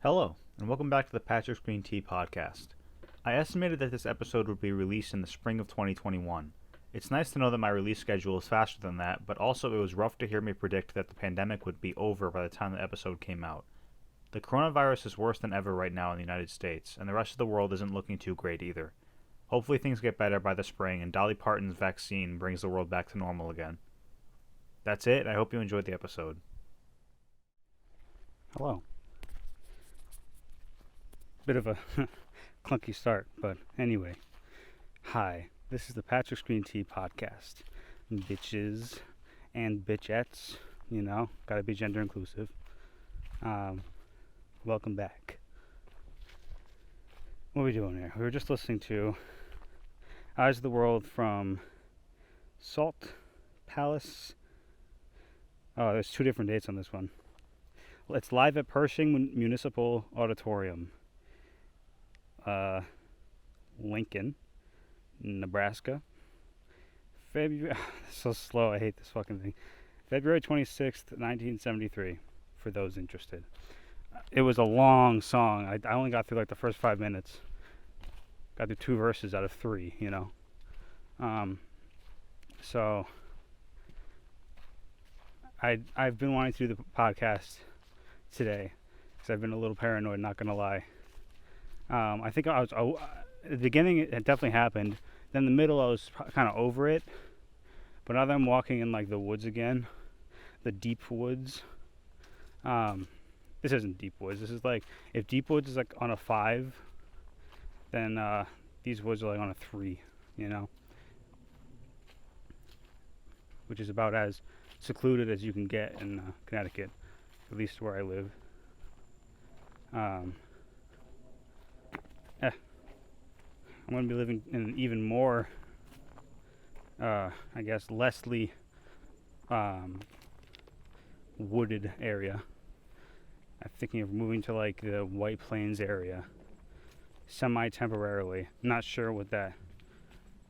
Hello, and welcome back to the PatricksGreenTea podcast. I estimated that this episode would be released in the spring of 2021. It's nice to know that my release schedule is faster than that, but also it was rough to hear me predict that the pandemic would be over by the time the episode came out. The coronavirus is worse than ever right now in the United States, and the rest of the world isn't looking too great either. Hopefully things get better by the spring and Dolly Parton's vaccine brings the world back to normal again. That's it. I hope you enjoyed the episode. Hello. Bit of a clunky start, but anyway. Hi, this is the PatricksGreenTea podcast. Bitches and bitchettes, gotta be gender inclusive. Welcome back. What are we doing here? We were just listening to Eyes of the World from Salt Palace. Oh, there's two different dates on this one. It's live at Pershing Municipal Auditorium. Lincoln, Nebraska. So slow, I hate this fucking thing. February 26th, 1973, for those interested. It was a long song. I only got through like the first 5 minutes. Got through 2 verses out of 3, So I've been wanting to do the podcast today because I've been a little paranoid, not gonna lie. I think at the beginning it definitely happened. Then in the middle I was kind of over it. But now that I'm walking in like the woods again, the deep woods. This isn't deep woods. This is like, if deep woods is like on a 5, then these woods are like on a 3, which is about as secluded as you can get in Connecticut, at least where I live. I'm going to be living in an even more, lessly wooded area. I'm thinking of moving to like the White Plains area, semi-temporarily. Not sure what that,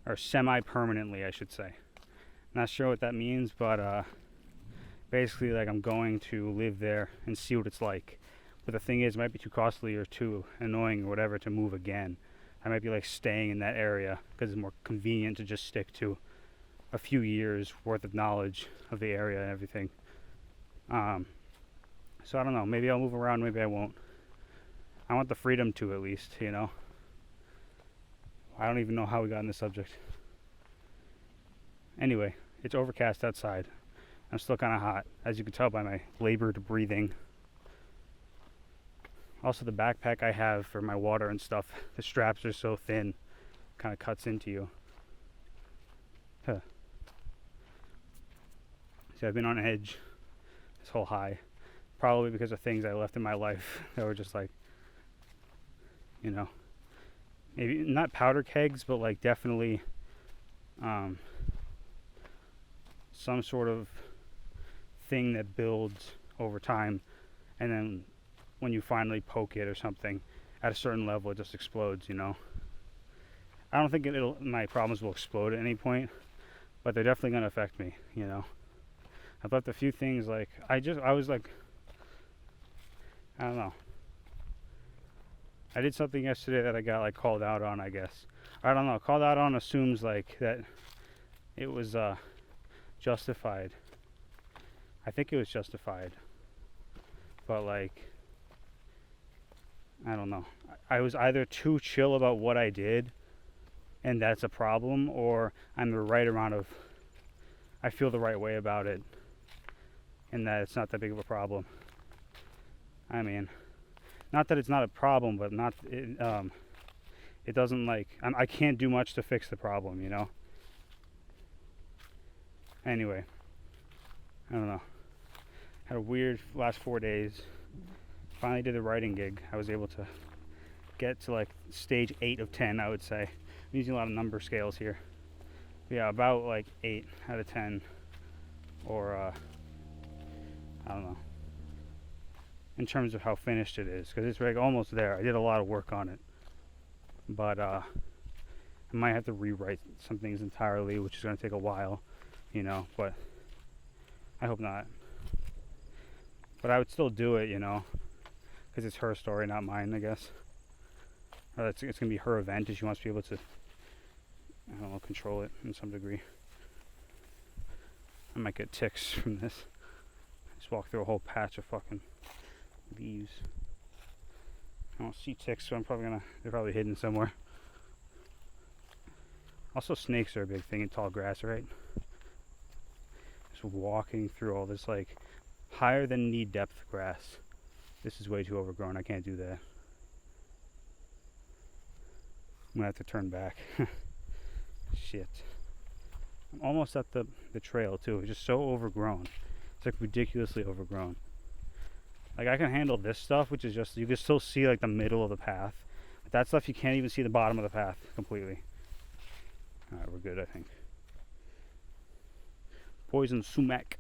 or semi-permanently, I should say. Not sure what that means, but basically, like, I'm going to live there and see what it's like. But the thing is, it might be too costly or too annoying or whatever to move again. I might be like staying in that area because it's more convenient to just stick to a few years worth of knowledge of the area and everything. So I don't know. Maybe I'll move around. Maybe I won't. I want the freedom to, at least, I don't even know how we got on this subject. Anyway, it's overcast outside. I'm still kind of hot, as you can tell by my labored breathing. Also, the backpack I have for my water and stuff, the straps are so thin, kind of cuts into you. See, I've been on edge this whole high, probably because of things I left in my life that were just like, maybe not powder kegs, but like definitely some sort of thing that builds over time, and then when you finally poke it or something at a certain level, it just explodes. I don't think my problems will explode at any point, but they're definitely going to affect me. I've left a few things, like I was like, I don't know, I did something yesterday that I got like called out on, I guess. I don't know, called out on assumes like that it was justified. I think it was justified, but like, I don't know. I was either too chill about what I did, and that's a problem, or I'm the right amount of, I feel the right way about it, and that it's not that big of a problem. I mean, not that it's not a problem, but it doesn't like, I can't do much to fix the problem, Anyway, I don't know. Had a weird last 4 days. Finally did the writing gig. I was able to get to like stage 8 of 10, I would say. I'm using a lot of number scales here. But yeah, about like 8 out of 10, or I don't know, in terms of how finished it is, because it's like almost there. I did a lot of work on it, but I might have to rewrite some things entirely, which is going to take a while, but I hope not. But I would still do it, because it's her story, not mine, I guess. It's going to be her event, and she wants to be able to, I don't know, control it in some degree. I might get ticks from this. Just walk through a whole patch of fucking leaves. I don't see ticks, so they're probably hidden somewhere. Also, snakes are a big thing in tall grass, right? Just walking through all this, like, higher than knee depth grass. This is way too overgrown. I can't do that. I'm gonna have to turn back. Shit. I'm almost at the trail, too. It's just so overgrown. It's, like, ridiculously overgrown. Like, I can handle this stuff, which is just, you can still see, like, the middle of the path. But that stuff, you can't even see the bottom of the path completely. Alright, we're good, I think. Poison sumac.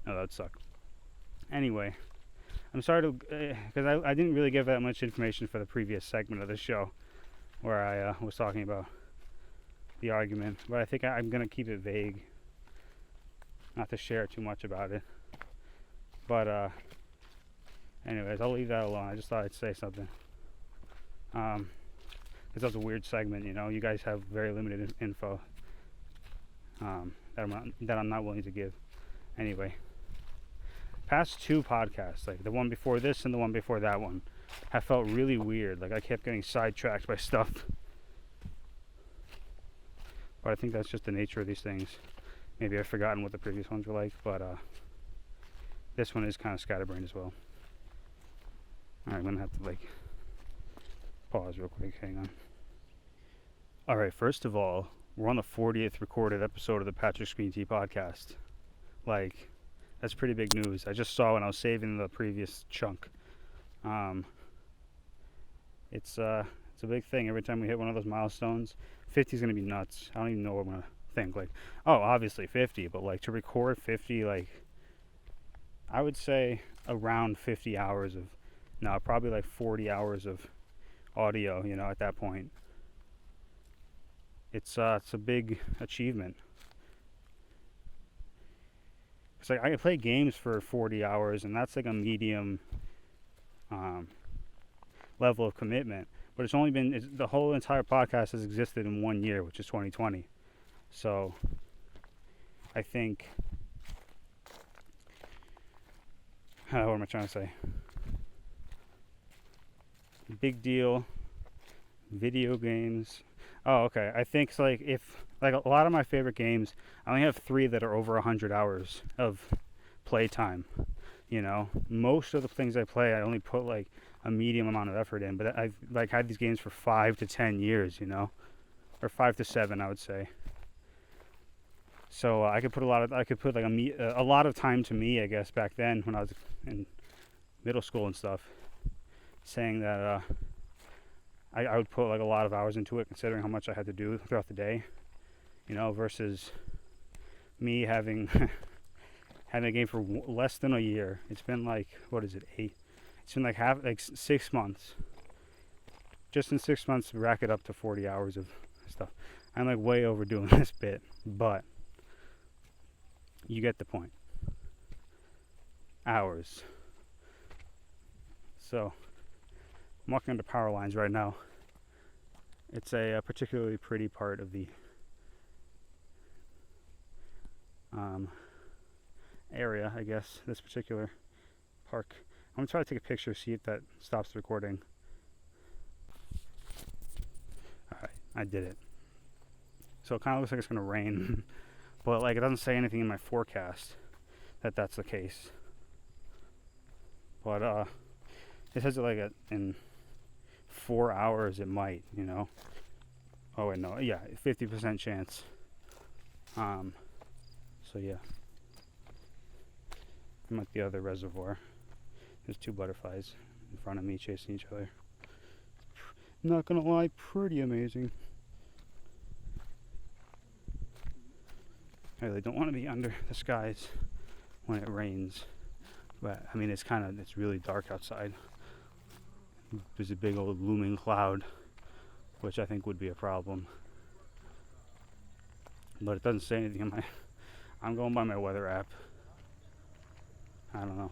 No, that would suck. Anyway, I'm sorry to, because I didn't really give that much information for the previous segment of the show, where I was talking about the argument, but I think I'm going to keep it vague, not to share too much about it. But, anyways, I'll leave that alone. I just thought I'd say something. Because that was a weird segment, you know. You guys have very limited info that I'm not willing to give. Anyway, past two podcasts, like the one before this and the one before that one, have felt really weird. Like I kept getting sidetracked by stuff. But I think that's just the nature of these things. Maybe I've forgotten what the previous ones were like, but this one is kind of scatterbrained as well. Alright, I'm gonna have to like pause real quick, hang on. Alright, first of all, we're on the 40th recorded episode of the Patrick's Green Tea podcast. Like, that's pretty big news. I just saw when I was saving the previous chunk. It's a big thing. Every time we hit one of those milestones, 50 is gonna be nuts. I don't even know what I'm gonna think. Like, oh, obviously 50, but like to record 50, like, I would say around 50 hours of, no, probably like 40 hours of audio, you know, at that point. It's a big achievement. It's like I can play games for 40 hours, and that's like a medium level of commitment. But it's only been, the whole entire podcast has existed in 1 year, which is 2020. So I think, what am I trying to say? Big deal. Video games. Oh, okay. I think it's like if, like a lot of my favorite games, I only have 3 that are over 100 hours of playtime. You know, most of the things I play, I only put like a medium amount of effort in. But I've like had these games for 5 to 10 years, you know, or 5 to 7, I would say. So I could put like a lot of time to me, I guess, back then when I was in middle school and stuff, saying that I would put like a lot of hours into it, considering how much I had to do throughout the day, you know, versus me having having a game for less than a year. It's been like, what is it, 8? It's been like 6 months. Just in 6 months, rack it up to 40 hours of stuff. I'm like way overdoing this bit, but you get the point. Hours. So I'm walking under power lines right now. It's a particularly pretty part of the area, I guess, this particular park. I'm going to try to take a picture, see if that stops the recording. Alright, I did it. So it kind of looks like it's going to rain, but like it doesn't say anything in my forecast that that's the case. But it says it like in 4 hours it might, you know. Oh wait, no, yeah, 50% chance. So yeah. I'm at the other reservoir. There's 2 butterflies in front of me chasing each other. Not gonna lie, pretty amazing. I really don't want to be under the skies when it rains. But I mean, it's really dark outside. There's a big old looming cloud, which I think would be a problem. But it doesn't say anything in I'm going by my weather app. I don't know.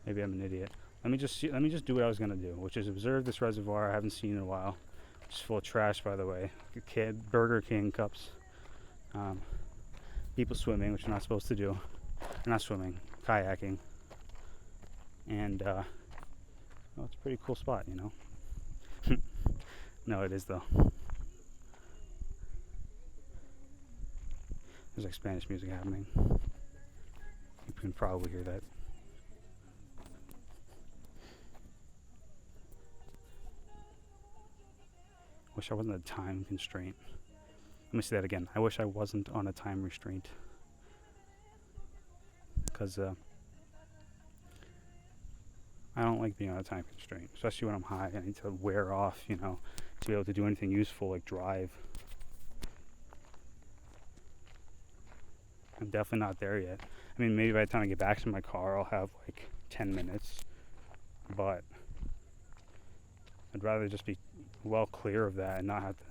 Maybe I'm an idiot. Let me just do what I was gonna do, which is observe this reservoir I haven't seen in a while. It's full of trash, by the way. Burger King cups. People swimming, which you're not supposed to do. Not swimming, kayaking. And well, it's a pretty cool spot, you know. No, it is though. There's like Spanish music happening. You can probably hear that. Wish I wasn't a time constraint. Let me say that again. I wish I wasn't on a time restraint. Because I don't like being on a time constraint, especially when I'm high. I need to wear off, you know, to be able to do anything useful like drive. I'm definitely not there yet. I mean, maybe by the time I get back to my car, I'll have like 10 minutes. But I'd rather just be well clear of that and not have to,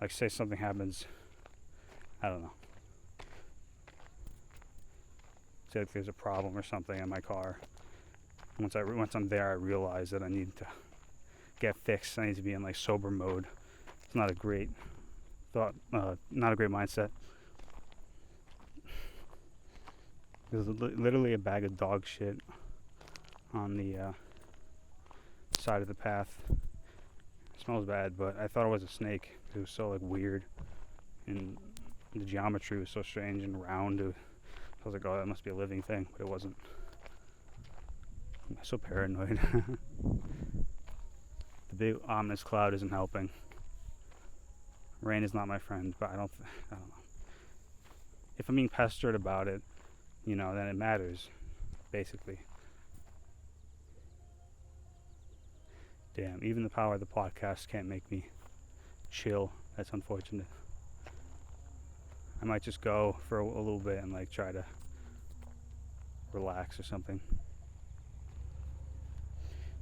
like, say something happens, I don't know. Say like there's a problem or something in my car. Once I'm there, I realize that I need to get fixed. I need to be in like sober mode. It's not a great thought, not a great mindset. There's literally a bag of dog shit on the side of the path. It smells bad, but I thought it was a snake. It was so like weird, and the geometry was so strange and round. I was like, oh, that must be a living thing, but it wasn't. I'm so paranoid. The big ominous cloud isn't helping. Rain is not my friend, but I don't know. If I'm being pestered about it, you know, then it matters, basically. Damn, even the power of the podcast can't make me chill. That's unfortunate. I might just go for a little bit and like try to relax or something.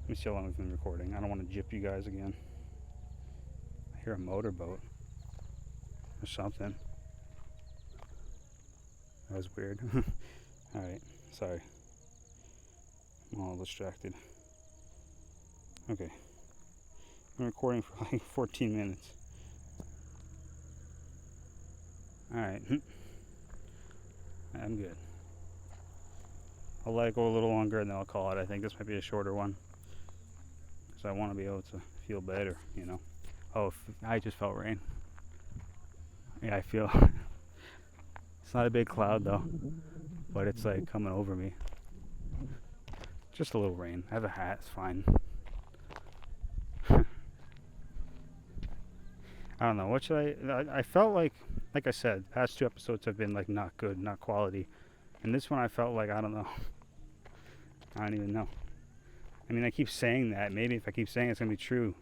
Let me see how long we've been recording. I don't want to jip you guys again. I hear a motorboat or something. That was weird. Alright, sorry. I'm all distracted. Okay. I'm recording for like 14 minutes. Alright. I'm good. I'll let it go a little longer and then I'll call it. I think this might be a shorter one. Because I want to be able to feel better, you know. Oh, I just felt rain. Yeah, I feel... It's not a big cloud though. But it's like coming over me. Just a little rain. I have a hat, it's fine. I don't know, what should I felt like I said, past 2 episodes have been like not good, not quality. And this one I felt like, I don't know. I don't even know. I mean, I keep saying that. Maybe if I keep saying it's going to be true.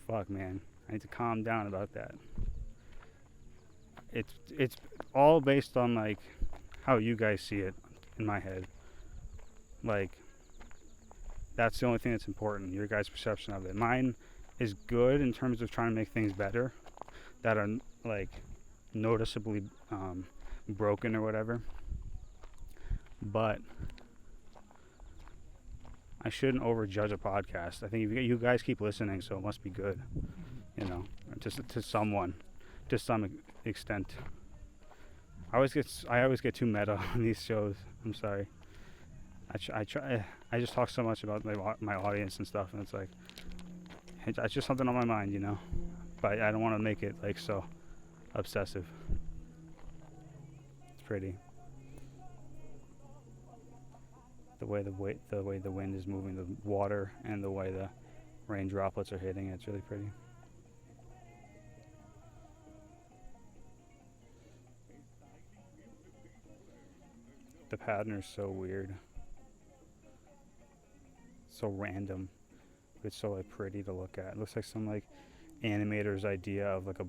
Fuck, man. I need to calm down about that. It's all based on like how you guys see it in my head. Like, that's the only thing that's important, your guys' perception of it. Mine is good in terms of trying to make things better that are like noticeably broken or whatever. But I shouldn't overjudge a podcast. I think you guys keep listening, so it must be good, you know, to someone, to some extent. I always get too meta on these shows. I'm sorry. I just talk so much about my audience and stuff, and it's like it's just something on my mind, you know. But I don't want to make it like so obsessive. It's pretty. The way the wind is moving the water and the way the rain droplets are hitting it's really pretty. The pattern is so weird, so random, but it's so like pretty to look at. It looks like some like animator's idea of like a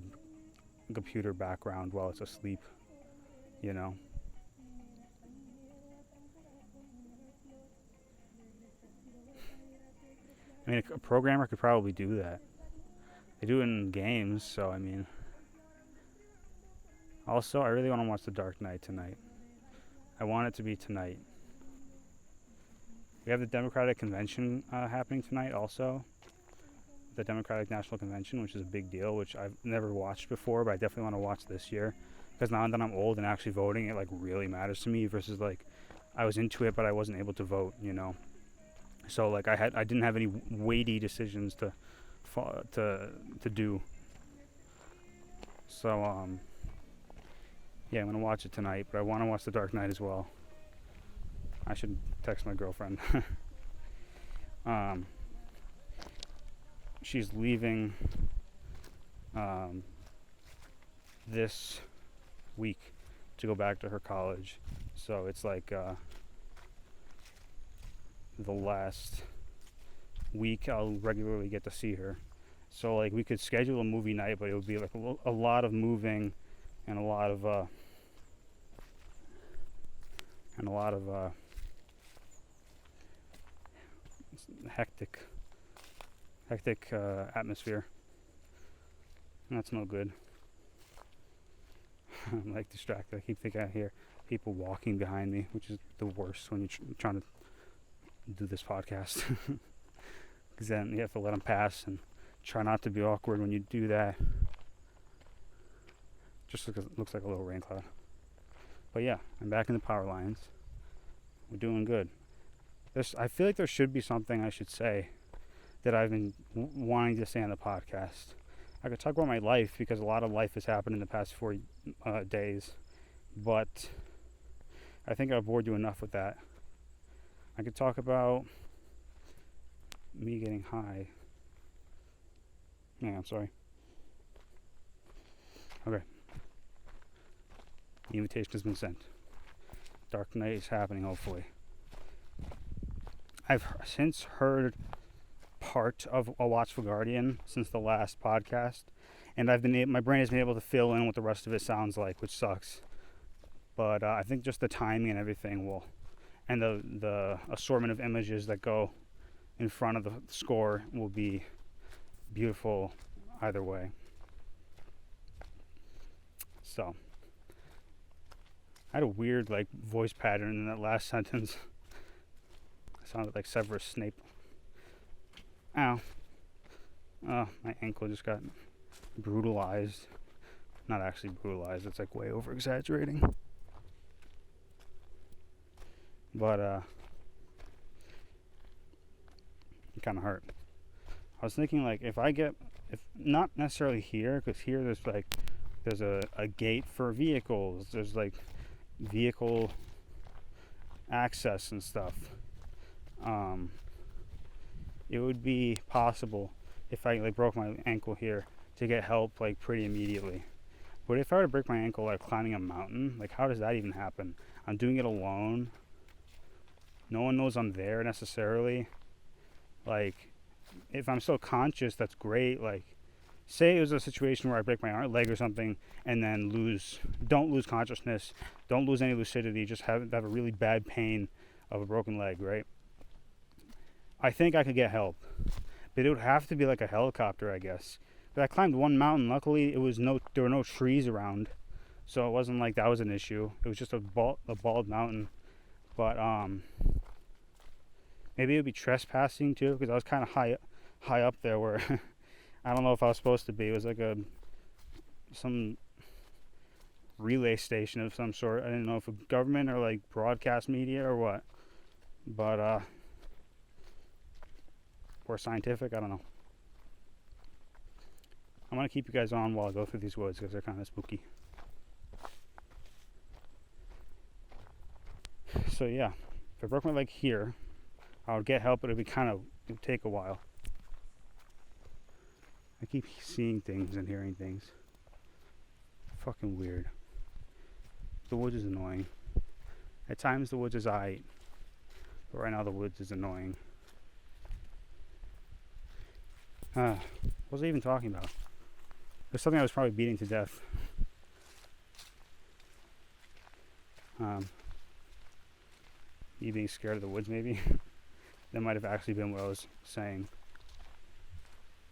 computer background while it's asleep, you know. I mean, a programmer could probably do that. They do it in games, so I mean. Also, I really want to watch The Dark Knight tonight. I want it to be tonight. We have the Democratic Convention happening tonight also. The Democratic National Convention, which is a big deal, which I've never watched before, but I definitely want to watch this year. Because now that I'm old and actually voting, it like really matters to me versus like I was into it, but I wasn't able to vote, you know. So like I didn't have any weighty decisions to do. So yeah, I'm gonna watch it tonight, but I want to watch The Dark Knight as well. I should text my girlfriend. She's leaving this week to go back to her college, so it's like the last week I'll regularly get to see her. So like we could schedule a movie night, but it would be like a lot of moving and a lot of hectic atmosphere. And that's no good. I'm like distracted. I keep thinking I hear people walking behind me, which is the worst when you're trying to do this podcast. Because then you have to let them pass and try not to be awkward when you do that. Just looks like a little rain cloud. But yeah, I'm back in the power lines. We're doing good. I feel like there should be something I should say that I've been wanting to say on the podcast. I could talk about my life because a lot of life has happened in the past 4 days, but I think I've bored you enough with that. I could talk about me getting high. Yeah, I'm sorry. Okay. The invitation has been sent. Dark Knight is happening, hopefully. I've since heard part of A Watchful Guardian since the last podcast, and my brain has been able to fill in what the rest of it sounds like, which sucks. But I think just the timing and everything will, and the assortment of images that go in front of the score will be beautiful either way. So I had a weird like voice pattern in that last sentence. I sounded like Severus Snape. Ow. Oh, my ankle just got brutalized. Not actually brutalized, it's like way over exaggerating. But it kind of hurt. I was thinking like if not necessarily here, because here there's a gate for vehicles. There's like vehicle access and stuff. It would be possible if I like broke my ankle here to get help like pretty immediately. But if I were to break my ankle like climbing a mountain, like how does that even happen? I'm doing it alone. No one knows I'm there necessarily. Like if I'm still conscious, that's great. Like say it was a situation where I break my leg or something and then don't lose consciousness, don't lose any lucidity, just have a really bad pain of a broken leg, right? I think I could get help, but it would have to be like a helicopter, I guess. But I climbed one mountain. Luckily, there were no trees around, so it wasn't like that was an issue. It was just a bald mountain. But maybe it would be trespassing too, because I was kind of high up there where I don't know if I was supposed to be. It was like some relay station of some sort. I didn't know if a government or like broadcast media or what, but or scientific, I don't know. I'm gonna keep you guys on while I go through these woods because they're kind of spooky. So yeah, if I broke my leg here, I would get help, but it would take a while. I keep seeing things and hearing things. Fucking weird. The woods is annoying. At times the woods is aight, but right now the woods is annoying. What was I even talking about? There's something I was probably beating to death. Me being scared of the woods, maybe. That might have actually been what I was saying.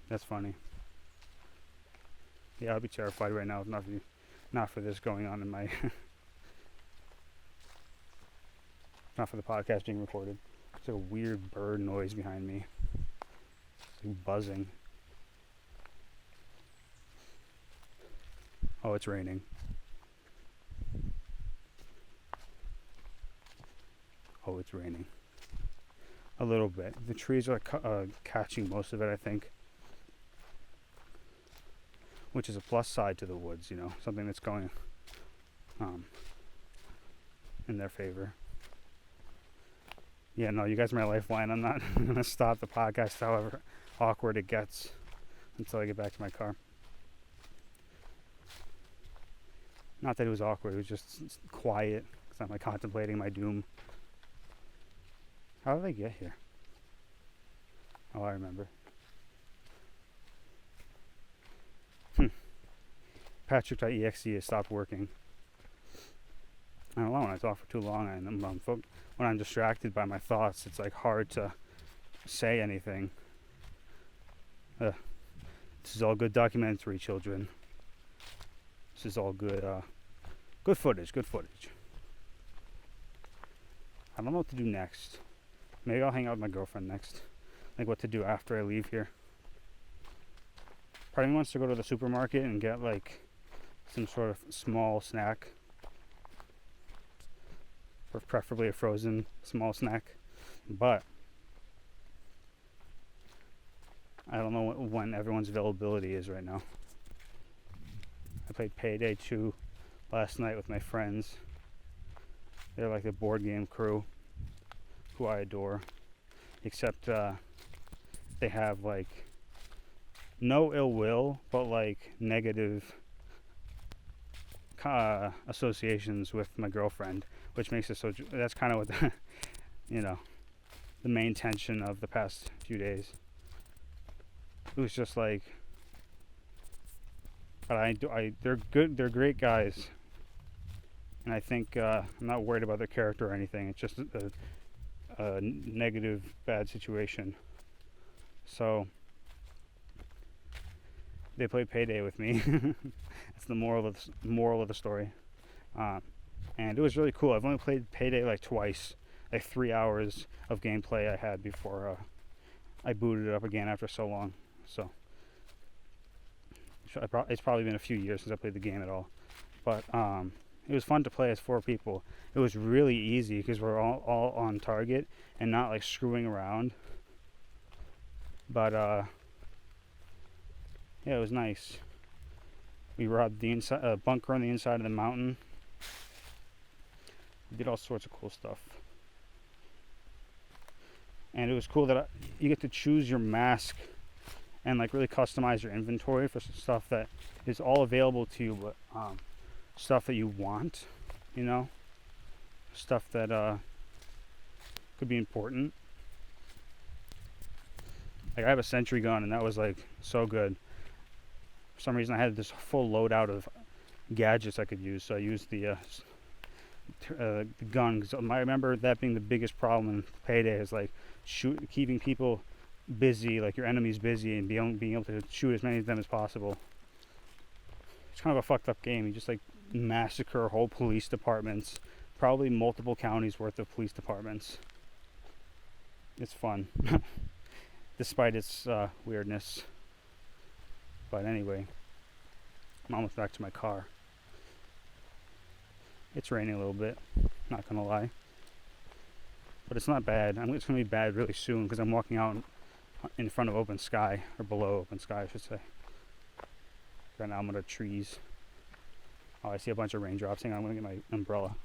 That's funny. Yeah, I'd be terrified right now if not for this going on in my not for the podcast being recorded. It's like a weird bird noise behind me. It's like buzzing. Oh, it's raining. Oh, it's raining. A little bit. The trees are catching most of it, I think. Which is a plus side to the woods, you know, something that's going in their favor. Yeah, no, you guys are my lifeline. I'm not going to stop the podcast however awkward it gets until I get back to my car. Not that it was awkward, it was just quiet because I'm like contemplating my doom. How did I get here? Oh, I remember. Patrick.exe has stopped working. I don't know, when I talk for too long and when I'm distracted by my thoughts, it's like hard to say anything. This is all good documentary, children. This is all good footage. I don't know what to do next. Maybe I'll hang out with my girlfriend next. Like what to do after I leave here. Part of me wants to go to the supermarket and get like some sort of small snack. Or preferably a frozen small snack. But I don't know when everyone's availability is right now. I played Payday 2 last night with my friends. They're like a board game crew who I adore. Except they have like no ill will, but like negative associations with my girlfriend, which makes it so. That's kind of what the, the main tension of the past few days. It was just like, but they're good. They're great guys, and I think I'm not worried about their character or anything. It's just a negative, bad situation. So they played Payday with me. That's the moral of the story. And it was really cool. I've only played Payday like twice, like 3 hours of gameplay I had before I booted it up again after so long. So it's probably been a few years since I played the game at all. But it was fun to play as 4 people. It was really easy because we're all on target and not like screwing around. But yeah, it was nice. We robbed the bunker on the inside of the mountain. We did all sorts of cool stuff. And it was cool that you get to choose your mask and like really customize your inventory for some stuff that is all available to you, but stuff that you want, stuff that could be important. Like I have a sentry gun and that was like so good. For some reason I had this full loadout of gadgets I could use, so I used the gun. Cause I remember that being the biggest problem in Payday is like keeping people busy, like your enemies busy, and being able to shoot as many of them as possible. It's kind of a fucked up game. You just like massacre whole police departments, probably multiple counties worth of police departments. It's fun, despite its weirdness. But anyway, I'm almost back to my car. It's raining a little bit, not gonna lie. But it's not bad. It's gonna be bad really soon because I'm walking out in front of open sky, or below open sky, I should say. Right now I'm under trees. Oh, I see a bunch of raindrops. Hang on, I'm gonna get my umbrella.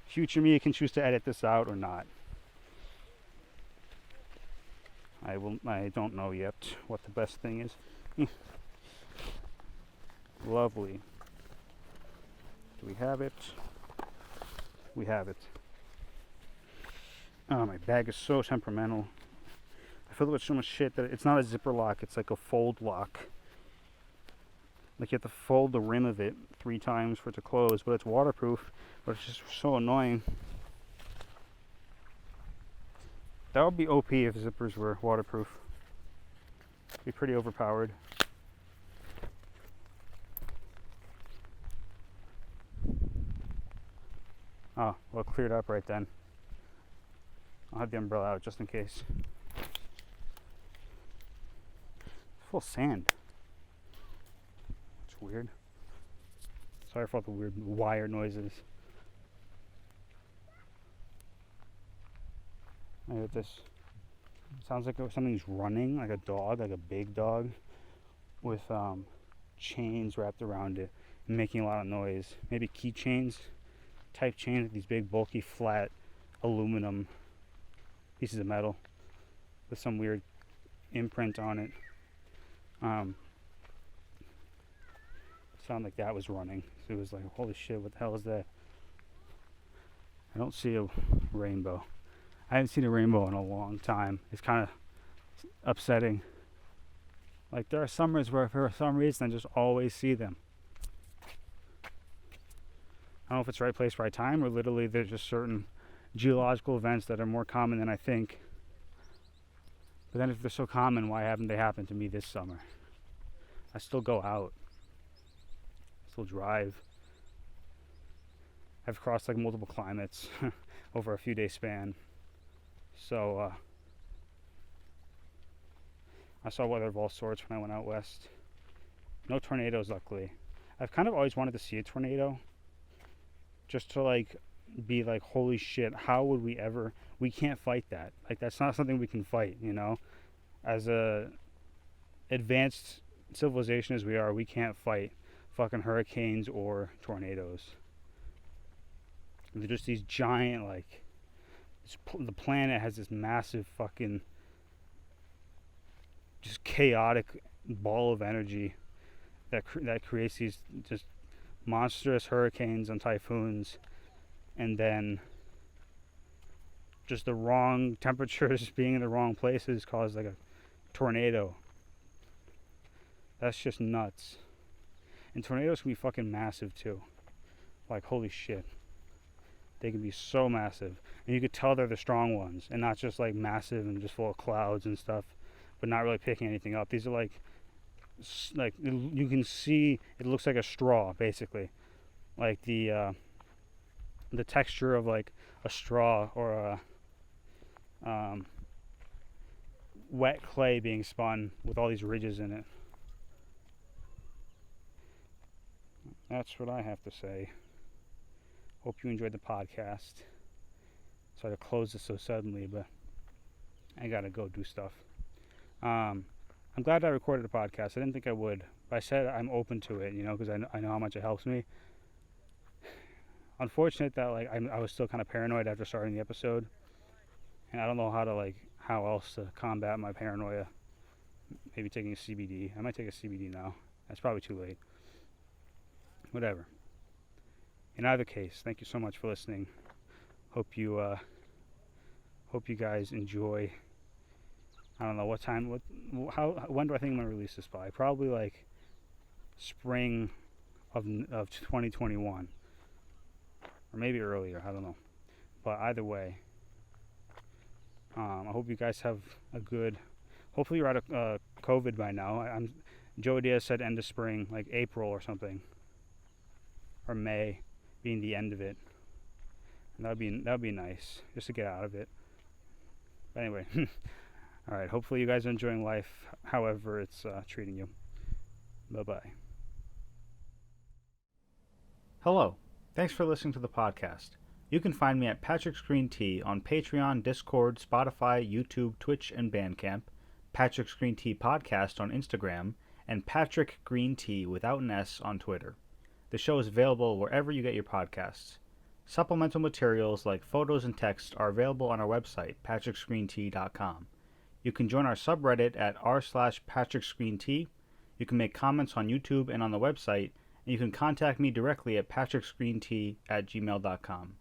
Future me can choose to edit this out or not. I don't know yet what the best thing is. Lovely. Do we have it? We have it. Oh, my bag is so temperamental. I filled it with so much shit that it's not a zipper lock, it's like a fold lock. Like you have to fold the rim of it 3 times for it to close, but it's waterproof, but it's just so annoying. That would be OP if zippers were waterproof. It'd be pretty overpowered. Oh, well, it cleared up right then. I'll have the umbrella out just in case. It's full of sand. It's weird. Sorry for all the weird wire noises. I got this. Sounds like something's running, like a dog, like a big dog, with chains wrapped around it and making a lot of noise. Maybe keychains type chains, these big bulky flat aluminum pieces of metal with some weird imprint on it. Sounded like that was running. So it was like, holy shit, what the hell is that? I don't see a rainbow. I haven't seen a rainbow in a long time. It's kind of upsetting. Like, there are summers where for some reason I just always see them. I don't know if it's right place, right time, or literally there's just certain geological events that are more common than I think. But then if they're so common, why haven't they happened to me this summer? I still go out. I still drive. I've crossed like multiple climates over a few day span. So I saw weather of all sorts when I went out west. No tornadoes, luckily. I've kind of always wanted to see a tornado, just to like be like, holy shit, how would we ever? We can't fight that. Like, that's not something we can fight, you know. As a advanced civilization as we are, we can't fight fucking hurricanes or tornadoes. They're just these giant, like, the planet has this massive fucking just chaotic ball of energy that creates these just monstrous hurricanes and typhoons, and then just the wrong temperatures being in the wrong places cause like a tornado. That's just nuts. And tornadoes can be fucking massive too. Like, holy shit. They can be so massive. And you could tell they're the strong ones, and not just like massive and just full of clouds and stuff, but not really picking anything up. These are like you can see it looks like a straw, basically. Like the texture of like a straw or a wet clay being spun with all these ridges in it. That's what I have to say. Hope you enjoyed the podcast. Sorry to close this so suddenly, but I gotta go do stuff. I'm glad I recorded a podcast. I didn't think I would, but I said I'm open to it, you know, because I know how much it helps me. Unfortunate that like I was still kind of paranoid after starting the episode, and I don't know how else to combat my paranoia. Maybe taking a CBD. I might take a CBD now. That's probably too late. Whatever. In either case, thank you so much for listening. Hope you guys enjoy. I don't know what time. When do I think I'm gonna release this by? Probably like spring of 2021, or maybe earlier. I don't know. But either way, I hope you guys have a good. Hopefully you're out of COVID by now. Joe Diaz said end of spring, like April or something, or May being the end of it. And that would be nice, just to get out of it. But anyway, all right. Hopefully you guys are enjoying life, however it's treating you. Bye-bye. Hello. Thanks for listening to the podcast. You can find me at Patrick's Green Tea on Patreon, Discord, Spotify, YouTube, Twitch, and Bandcamp, Patrick's Green Tea Podcast on Instagram, and Patrick Green Tea without an S on Twitter. The show is available wherever you get your podcasts. Supplemental materials like photos and text are available on our website, PatricksGreenTea.com. You can join our subreddit at r/PatricksGreenTea. You can make comments on YouTube and on the website, and you can contact me directly at PatricksGreenTea@gmail.com.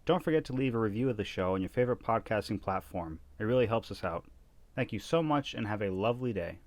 Don't forget to leave a review of the show on your favorite podcasting platform. It really helps us out. Thank you so much and have a lovely day.